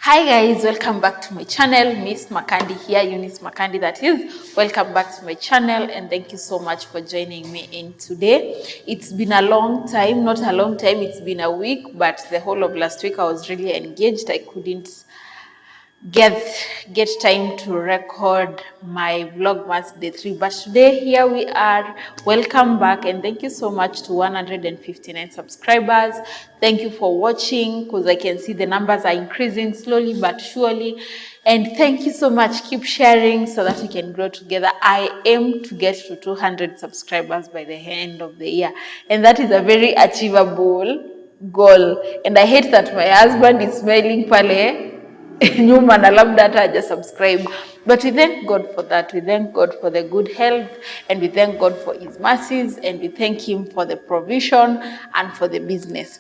Hi guys, welcome back to my channel. Miss Makandi here, Eunice Makandi that is. Welcome back to my channel and thank you so much for joining me in today. It's been a long time, not a long time, it's been a week, but the whole of last week I was really engaged. I couldn't get time to record my Vlogmass day 3, but today here we are. Welcome back and thank you so much to 159 subscribers. Thank you for watching, because I can see the numbers are increasing slowly but surely, and thank you so much. Keep sharing so that we can grow together. I aim to get to 200 subscribers by the end of the year, and that is a very achievable goal. And I hate that my husband is smiling pale nyuma na labda hata haja subscribe, but we thank God for that. We thank God for the good health, and we thank God for his mercies, and we thank him for the provision and for the business.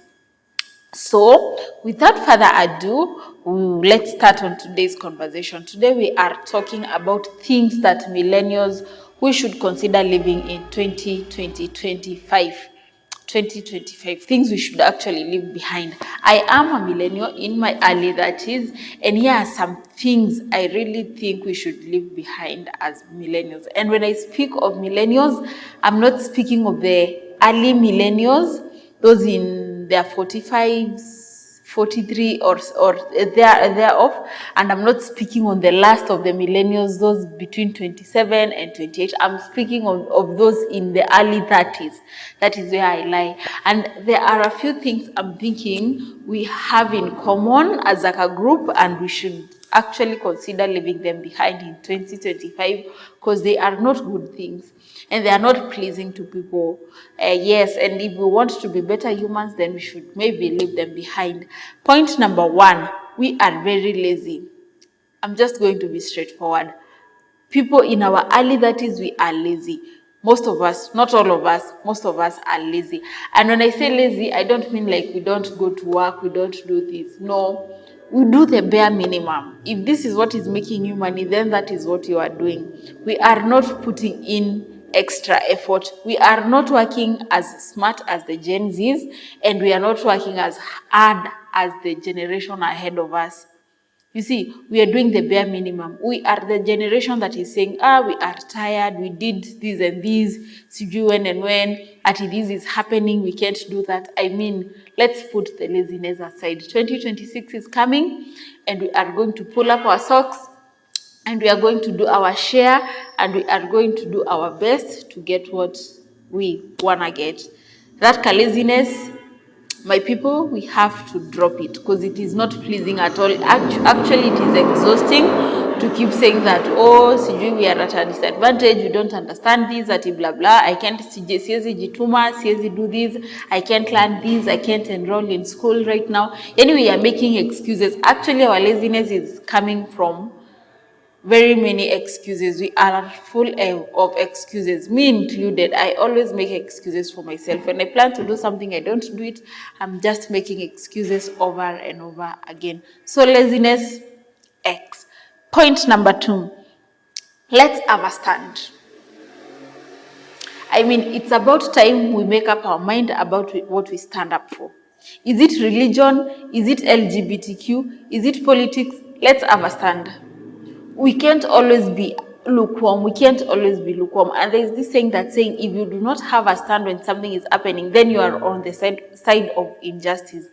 So without further ado, let's start on today's conversation. Today we are talking about things that millennials we should consider living in 2025, things we should actually leave behind. I am a millennial in my early 30s, and here are some things I really think we should leave behind as millennials. And when I speak of millennials, I'm not speaking of the early millennials, those in their 45s, 43 or thereof, and I'm not speaking on the last of the millennials, those between 27 and 28. I'm speaking of those in the early 30s. That is where I lie. And there are a few things I'm thinking we have in common as like a group, and we should actually consider leaving them behind in 2025, because they are not good things and they are not pleasing to people. Yes, and if we want to be better humans, then we should maybe leave them behind. Point number one, we are very lazy. I'm just going to be straightforward. People in our early 30s, we are lazy. Most of us, not all of us, most of us are lazy. And when I say lazy, I don't mean like we don't go to work, we don't do this. No, we do the bare minimum. If this is what is making you money, then that is what you are doing. We are not putting in extra effort. We are not working as smart as the Gen Zs, and we are not working as hard as the generation ahead of us. You see, we are doing the bare minimum. We are the generation that is saying, we are tired, we did this and this, sijui when and when, this is happening, we can't do that. I mean, let's put the laziness aside. 2026 is coming, and we are going to pull up our socks, and we are going to do our share, and we are going to do our best to get what we want to get. That laziness, my people, we have to drop it, because it is not pleasing at all. Actually, it is exhausting to keep saying that, oh, sijui we are at a disadvantage, we don't understand this, ati blah blah, I can't, siwezi jituma, siwezi do this, I can't learn this, I can't enroll in school right now. Anyway, we are making excuses. Actually, our laziness is coming from very many excuses. We are full of excuses, me included. I always make excuses for myself. When I plan to do something, I don't do it. I'm just making excuses over and over again. So laziness, X. Point number 2, let's have a stand. I mean, it's about time we make up our mind about what we stand up for. Is it religion? Is it LGBTQ? Is it politics? Let's have a stand. We can't always be lukewarm. We can't always be lukewarm. And there is this saying that saying, if you do not have a stand when something is happening, then you are on the side of injustice.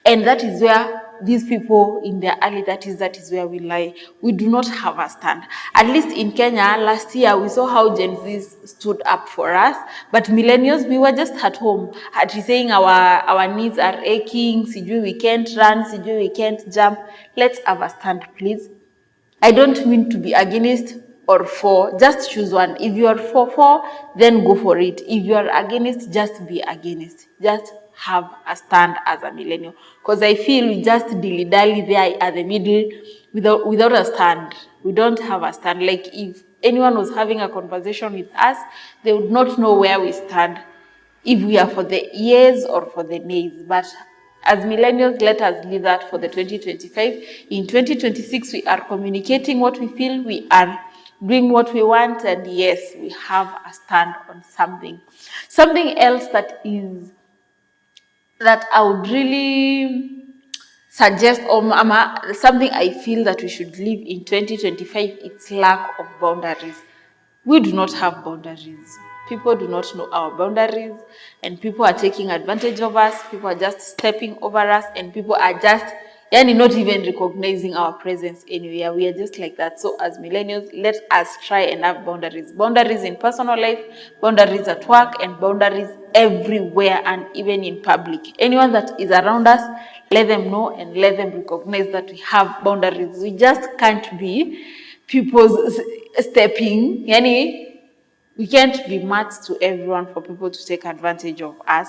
And that is where these people in their early 30s, that is where we lie. We do not have a stand. At least in Kenya, last year, we saw how Gen Zs stood up for us. But millennials, we were just at home, saying our knees are aching, sijui we can't run, sijui we can't jump. Let's have a stand, please. I don't mean to be against or for, just choose one. If you are for, then go for it. If you are against, just be against. Just have a stand as a millennial. Because I feel we just dilly-dally there at the middle without a stand. We don't have a stand. Like if anyone was having a conversation with us, they would not know where we stand, if we are for the yeas or for the nays. But as millennials, let us leave that for the 2025. In 2026, we are communicating what we feel, we are doing what we want, and yes, we have a stand on something. Something else that I would really suggest or something I feel that we should live in 2025, it's lack of boundaries. We do not have boundaries. People do not know our boundaries, and people are taking advantage of us. People are just stepping over us, and people are just not even recognizing our presence anywhere. We are just like that. So as millennials, let us try and have boundaries. Boundaries in personal life, boundaries at work, and boundaries everywhere, and even in public. Anyone that is around us, let them know and let them recognize that we have boundaries. We just can't be people's stepping. We can't be mad to everyone for people to take advantage of us.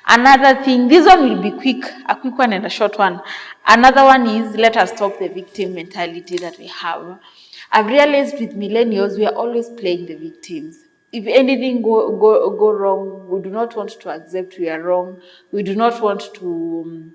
Another thing, this one will be a quick one and a short one. Another one is, let us stop the victim mentality that we have. I've realized with millennials, we are always playing the victims. If anything go wrong, we do not want to accept we are wrong. We do not want to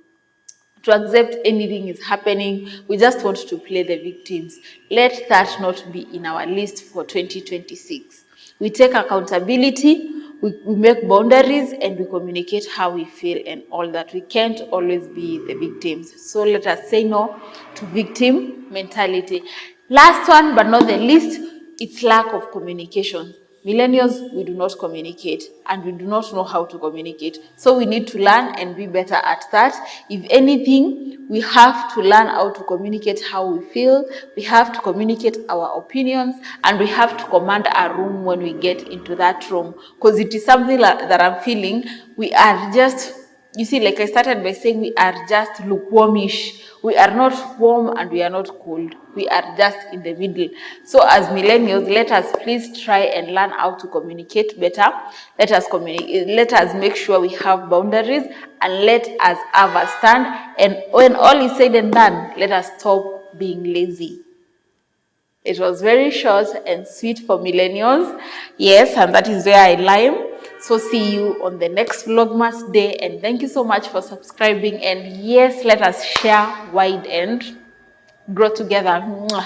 accept anything is happening. We just want to play the victims. Let that not be in our list for 2026. We take accountability, we make boundaries, and we communicate how we feel and all that. We can't always be the victims. So let us say no to victim mentality. Last one, but not the least, it's lack of communication. Millennials, we do not communicate, and we do not know how to communicate. So we need to learn and be better at that. If anything, we have to learn how to communicate how we feel. We have to communicate our opinions, and we have to command our room when we get into that room. Because it is something that I'm feeling, we are just, you see, like I started by saying, we are just lukewarmish. We are not warm and we are not cold. We are just in the middle. So as millennials, let us please try and learn how to communicate better. Let us make sure we have boundaries, and let us have a stand. And when all is said and done, let us stop being lazy. It was very short and sweet for millennials. Yes, and that is where I lie. So see you on the next Vlogmass day, and thank you so much for subscribing. And yes, let us share wide and grow together. Mwah.